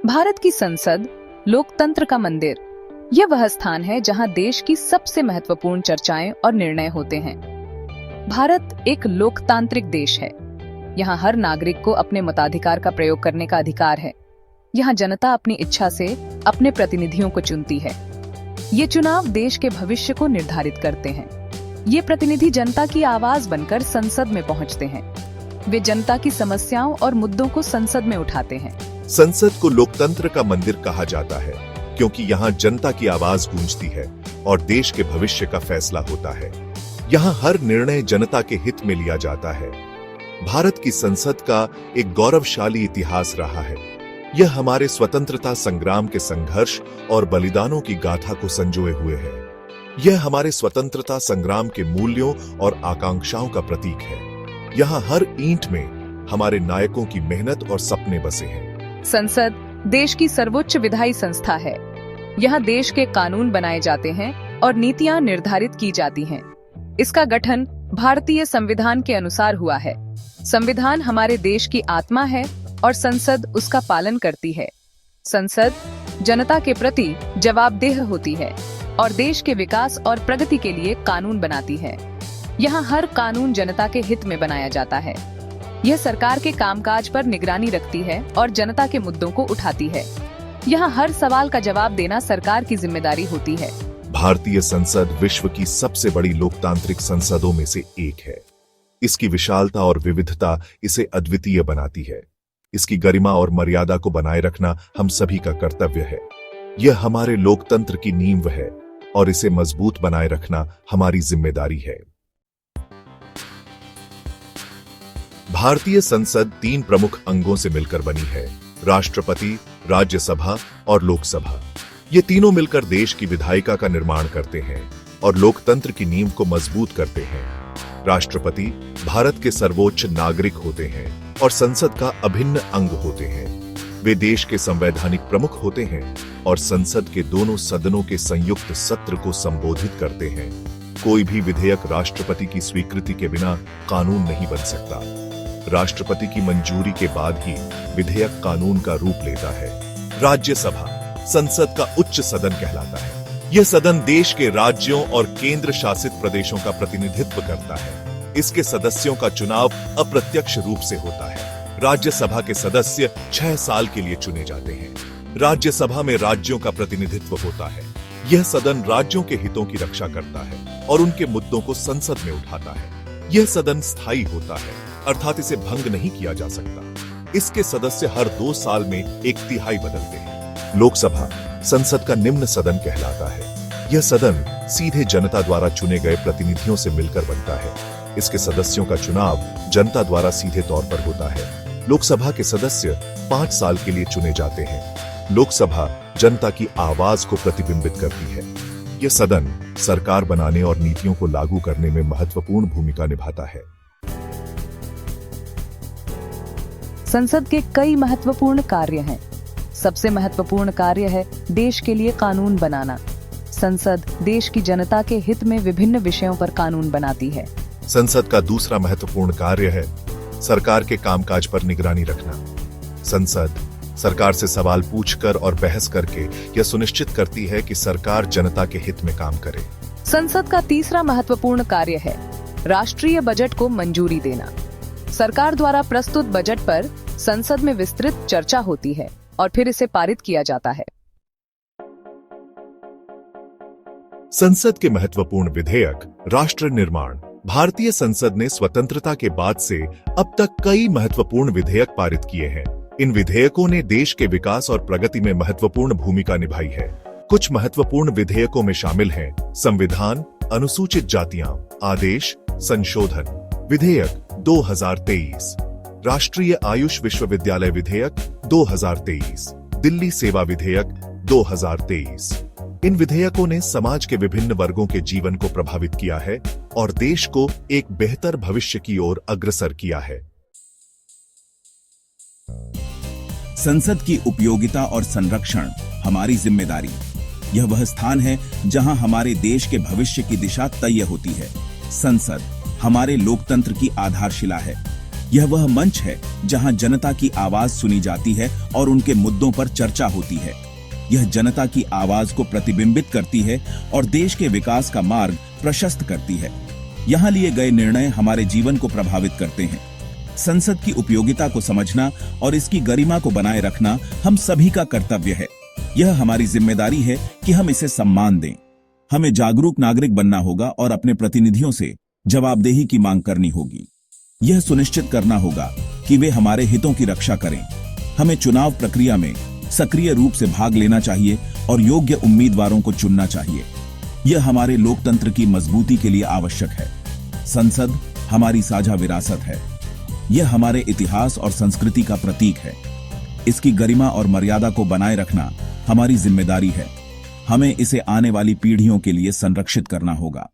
भारत की संसद लोकतंत्र का मंदिर, यह वह स्थान है जहां देश की सबसे महत्वपूर्ण चर्चाएं और निर्णय होते हैं। भारत एक लोकतांत्रिक देश है। यहाँ हर नागरिक को अपने मताधिकार का प्रयोग करने का अधिकार है। यहाँ जनता अपनी इच्छा से अपने प्रतिनिधियों को चुनती है। ये चुनाव देश के भविष्य को निर्धारित करते हैं। ये प्रतिनिधि जनता की आवाज बनकर संसद में पहुंचते हैं। वे जनता की समस्याओं और मुद्दों को संसद में उठाते हैं। संसद को लोकतंत्र का मंदिर कहा जाता है क्योंकि यहाँ जनता की आवाज गूंजती है और देश के भविष्य का फैसला होता है। यहाँ हर निर्णय जनता के हित में लिया जाता है। भारत की संसद का एक गौरवशाली इतिहास रहा है। यह हमारे स्वतंत्रता संग्राम के संघर्ष और बलिदानों की गाथा को संजोए हुए है। यह हमारे स्वतंत्रता संग्राम के मूल्यों और आकांक्षाओं का प्रतीक है। यहाँ हर ईंट में हमारे नायकों की मेहनत और सपने बसे हैं। संसद देश की सर्वोच्च विधायी संस्था है। यहाँ देश के कानून बनाए जाते हैं और नीतियां निर्धारित की जाती हैं। इसका गठन भारतीय संविधान के अनुसार हुआ है। संविधान हमारे देश की आत्मा है और संसद उसका पालन करती है। संसद जनता के प्रति जवाबदेह होती है और देश के विकास और प्रगति के लिए कानून बनाती है। यहाँ हर कानून जनता के हित में बनाया जाता है। यह सरकार के कामकाज पर निगरानी रखती है और जनता के मुद्दों को उठाती है। यहाँ हर सवाल का जवाब देना सरकार की जिम्मेदारी होती है। भारतीय संसद विश्व की सबसे बड़ी लोकतांत्रिक संसदों में से एक है। इसकी विशालता और विविधता इसे अद्वितीय बनाती है। इसकी गरिमा और मर्यादा को बनाए रखना हम सभी का कर्तव्य है। यह हमारे लोकतंत्र की नींव है और इसे मजबूत बनाए रखना हमारी जिम्मेदारी है। भारतीय संसद 3 प्रमुख अंगों से मिलकर बनी है: राष्ट्रपति, राज्यसभा और लोकसभा। ये तीनों मिलकर देश की विधायिका का निर्माण करते हैं और लोकतंत्र की नींव को मजबूत करते हैं। राष्ट्रपति भारत के सर्वोच्च नागरिक होते हैं और संसद का अभिन्न अंग होते हैं। वे देश के संवैधानिक प्रमुख होते हैं और संसद के दोनों सदनों के संयुक्त सत्र को संबोधित करते हैं। कोई भी विधेयक राष्ट्रपति की स्वीकृति के बिना कानून नहीं बन सकता। राष्ट्रपति की मंजूरी के बाद ही विधेयक कानून का रूप लेता है। राज्यसभा संसद का उच्च सदन कहलाता है। यह सदन देश के राज्यों और केंद्र शासित प्रदेशों का प्रतिनिधित्व करता है। इसके सदस्यों का चुनाव अप्रत्यक्ष रूप से होता है। राज्यसभा के सदस्य 6 साल के लिए चुने जाते हैं। राज्यसभा में राज्यों का प्रतिनिधित्व होता है। यह सदन राज्यों के हितों की रक्षा करता है और उनके मुद्दों को संसद में उठाता है। यह सदन स्थायी होता है, अर्थात इसे भंग नहीं किया जा सकता। इसके सदस्य हर 2 साल में 1/3 बदलते हैं। लोकसभा संसद का निम्न सदन कहलाता है। यह सदन सीधे जनता द्वारा चुने गए प्रतिनिधियों से मिलकर बनता है। इसके सदस्यों का चुनाव जनता द्वारा सीधे तौर पर होता है। लोकसभा के सदस्य 5 साल के लिए चुने जाते हैं। लोकसभा जनता की आवाज को प्रतिबिंबित करती है। यह सदन सरकार बनाने और नीतियों को लागू करने में महत्वपूर्ण भूमिका निभाता है। संसद के कई महत्वपूर्ण कार्य हैं। सबसे महत्वपूर्ण कार्य है देश के लिए कानून बनाना। संसद देश की जनता के हित में विभिन्न विषयों पर कानून बनाती है। संसद का दूसरा महत्वपूर्ण कार्य है सरकार के कामकाज पर निगरानी रखना। संसद सरकार से सवाल पूछकर और बहस करके यह सुनिश्चित करती है कि सरकार जनता के हित में काम करे। संसद का तीसरा महत्वपूर्ण कार्य है राष्ट्रीय बजट को मंजूरी देना। सरकार द्वारा प्रस्तुत बजट पर संसद में विस्तृत चर्चा होती है और फिर इसे पारित किया जाता है। संसद के महत्वपूर्ण विधेयक। राष्ट्र निर्माण। भारतीय संसद ने स्वतंत्रता के बाद से अब तक कई महत्वपूर्ण विधेयक पारित किए हैं। इन विधेयकों ने देश के विकास और प्रगति में महत्वपूर्ण भूमिका निभाई है। कुछ महत्वपूर्ण विधेयकों में शामिल हैं संविधान, अनुसूचित जातियां, आदेश, संशोधन विधेयक 2023, राष्ट्रीय आयुष विश्वविद्यालय विधेयक 2023, दिल्ली सेवा विधेयक 2023। इन विधेयकों ने समाज के विभिन्न वर्गों के जीवन को प्रभावित किया है और देश को एक बेहतर भविष्य की ओर अग्रसर किया है। संसद की उपयोगिता और संरक्षण हमारी जिम्मेदारी। यह वह स्थान है जहां हमारे देश के भविष्य की दिशा तय होती है। संसद हमारे लोकतंत्र की आधारशिला है। यह वह मंच है जहां जनता की आवाज सुनी जाती है और उनके मुद्दों पर चर्चा होती है। यह जनता की आवाज को प्रतिबिंबित करती है और देश के विकास का मार्ग प्रशस्त करती है। यहाँ लिए गए निर्णय हमारे जीवन को प्रभावित करते हैं। संसद की उपयोगिता को समझना और इसकी गरिमा को बनाए रखना हम सभी का कर्तव्य है। यह हमारी जिम्मेदारी है कि हम इसे सम्मान दें। हमें जागरूक नागरिक बनना होगा और अपने प्रतिनिधियों से जवाबदेही की मांग करनी होगी। यह सुनिश्चित करना होगा कि वे हमारे हितों की रक्षा करें। हमें चुनाव प्रक्रिया में सक्रिय रूप से भाग लेना चाहिए और योग्य उम्मीदवारों को चुनना चाहिए। यह हमारे लोकतंत्र की मजबूती के लिए आवश्यक है। संसद हमारी साझा विरासत है। यह हमारे इतिहास और संस्कृति का प्रतीक है। इसकी गरिमा और मर्यादा को बनाए रखना हमारी जिम्मेदारी है। हमें इसे आने वाली पीढ़ियों के लिए संरक्षित करना होगा।